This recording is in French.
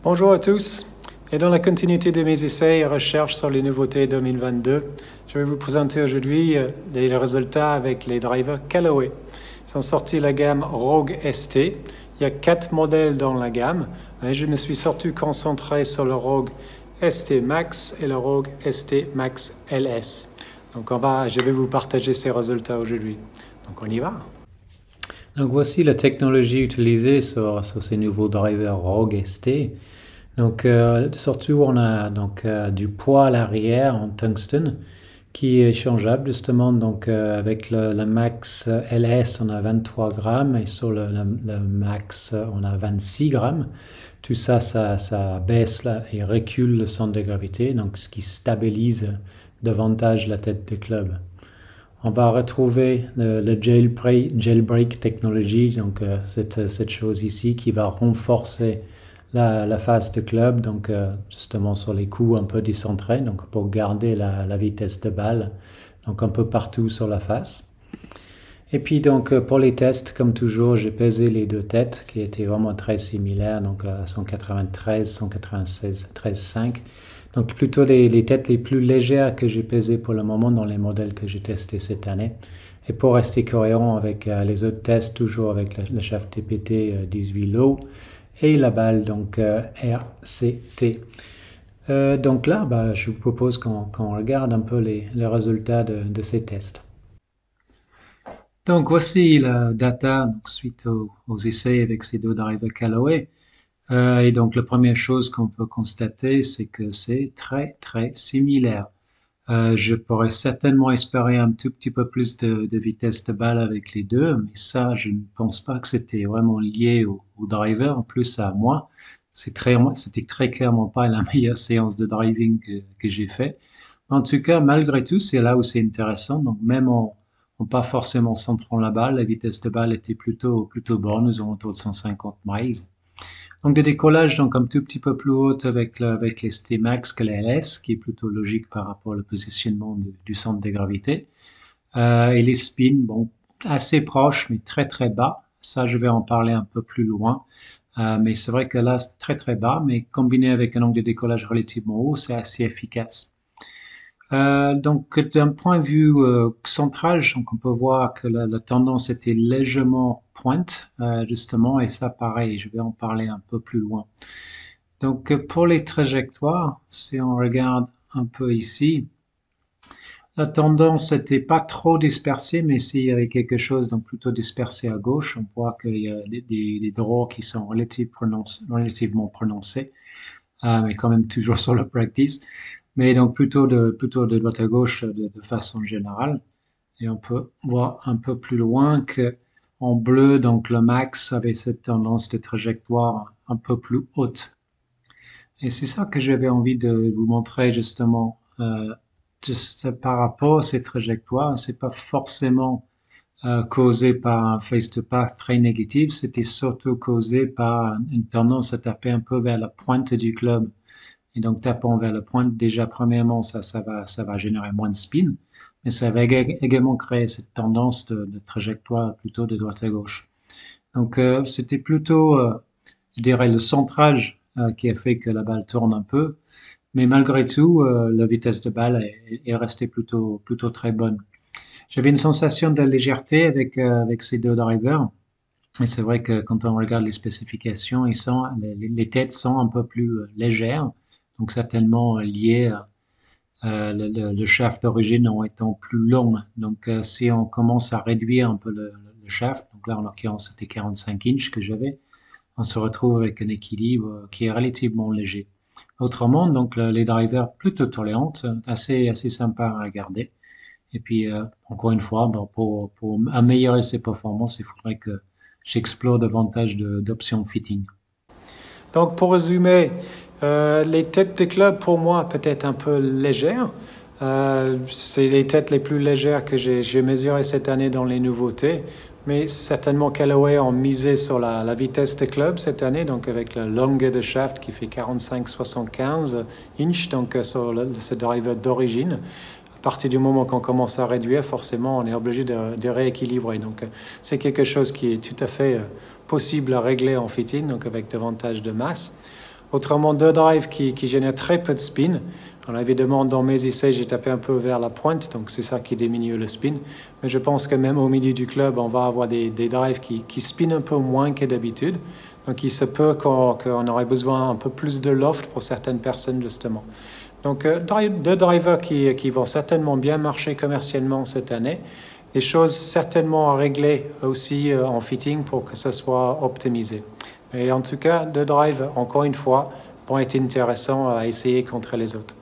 Bonjour à tous, et dans la continuité de mes essais et recherches sur les nouveautés 2022, je vais vous présenter aujourd'hui les résultats avec les drivers Callaway. Ils ont sorti la gamme Rogue ST. Il y a 4 modèles dans la gamme, mais je me suis surtout concentré sur le Rogue ST Max et le Rogue ST Max LS. Donc je vais vous partager ces résultats aujourd'hui. Donc on y va. Donc voici la technologie utilisée sur ces nouveaux drivers Rogue ST. Donc surtout on a du poids à l'arrière en tungstène qui est changeable justement. Donc avec le Max LS on a 23 grammes et sur le Max on a 26 grammes. Tout ça, ça baisse là, et recule le centre de gravité, donc ce qui stabilise davantage la tête du club. On va retrouver le jailbreak technologie, donc cette chose ici qui va renforcer la face de club, donc justement sur les coups un peu décentrés, donc pour garder la vitesse de balle, donc un peu partout sur la face. Et puis donc pour les tests, comme toujours, j'ai pesé les deux têtes qui étaient vraiment très similaires, donc 193, 196, 13,5. Donc plutôt les têtes les plus légères que j'ai pesées pour le moment dans les modèles que j'ai testés cette année. Et pour rester cohérent avec les autres tests, toujours avec le shaft TPT 18 low et la balle donc RCT. Donc là, je vous propose qu'on regarde un peu les résultats de ces tests. Donc voici la data suite aux essais avec ces deux drivers Callaway. Et donc la première chose qu'on peut constater, c'est que c'est très très similaire. Je pourrais certainement espérer un tout petit peu plus de vitesse de balle avec les deux, mais ça, je ne pense pas que c'était vraiment lié au driver, en plus à moi. C'était très clairement pas la meilleure séance de driving que j'ai fait. En tout cas, malgré tout, c'est là où c'est intéressant. Donc même en pas forcément centrant la balle, la vitesse de balle était plutôt bonne, aux alentours de 150 miles. Donc de décollage donc un tout petit peu plus haute avec les ST Max que la LS, qui est plutôt logique par rapport au positionnement du centre de gravité. Et les spins, bon, assez proches, mais très très bas. Ça, je vais en parler un peu plus loin. Mais c'est vrai que là, c'est très très bas, mais combiné avec un angle de décollage relativement haut, c'est assez efficace. Donc d'un point de vue centrage, donc on peut voir que la tendance était légèrement pointe justement, et ça pareil, je vais en parler un peu plus loin. Donc pour les trajectoires, si on regarde un peu ici, la tendance n'était pas trop dispersée, mais s'il y avait quelque chose donc plutôt dispersé à gauche, on voit qu'il y a des draws qui sont relativement prononcés, mais quand même toujours sur le practice. Mais donc plutôt de droite à gauche de façon générale. Et on peut voir un peu plus loin que en bleu, donc le max avait cette tendance de trajectoire un peu plus haute. Et c'est ça que j'avais envie de vous montrer justement. Juste par rapport à ces trajectoires, c'est pas forcément causé par un face-to-path très négatif, c'était surtout causé par une tendance à taper un peu vers la pointe du club. Et donc, tapant vers la pointe, déjà, premièrement, ça va générer moins de spin, mais ça va également créer cette tendance de trajectoire plutôt de droite à gauche. Donc, c'était plutôt, je dirais, le centrage qui a fait que la balle tourne un peu, mais malgré tout, la vitesse de balle est restée plutôt très bonne. J'avais une sensation de légèreté avec ces deux drivers. Et c'est vrai que quand on regarde les spécifications, les têtes sont un peu plus légères, donc certainement lié le shaft d'origine en étant plus long. Donc si on commence à réduire un peu le shaft, donc là en l'occurrence c'était 45 inches que j'avais, on se retrouve avec un équilibre qui est relativement léger. Autrement, donc les drivers plutôt tolérantes, assez sympa à regarder. Et puis encore une fois, pour améliorer ses performances, il faudrait que j'explore davantage d'options fitting. Donc pour résumer, les têtes de club pour moi peut-être un peu légères. C'est les têtes les plus légères que j'ai mesurées cette année dans les nouveautés. Mais certainement Callaway ont misé sur la vitesse de club cette année, donc avec la longueur de shaft qui fait 45-75 inches, donc sur ce driver d'origine. À partir du moment qu'on commence à réduire, forcément, on est obligé de rééquilibrer. Donc, c'est quelque chose qui est tout à fait possible à régler en fitting, donc avec davantage de masse. Autrement, deux drives qui génèrent très peu de spin. Alors évidemment, dans mes essais, j'ai tapé un peu vers la pointe, donc c'est ça qui diminue le spin. Mais je pense que même au milieu du club, on va avoir des drives qui spinent un peu moins que d'habitude. Donc il se peut qu'on aurait besoin un peu plus de loft pour certaines personnes, justement. Donc deux drivers qui vont certainement bien marcher commercialement cette année. Des choses certainement à régler aussi en fitting pour que ça soit optimisé. Et en tout cas, deux drives, encore une fois, vont être intéressants à essayer contre les autres.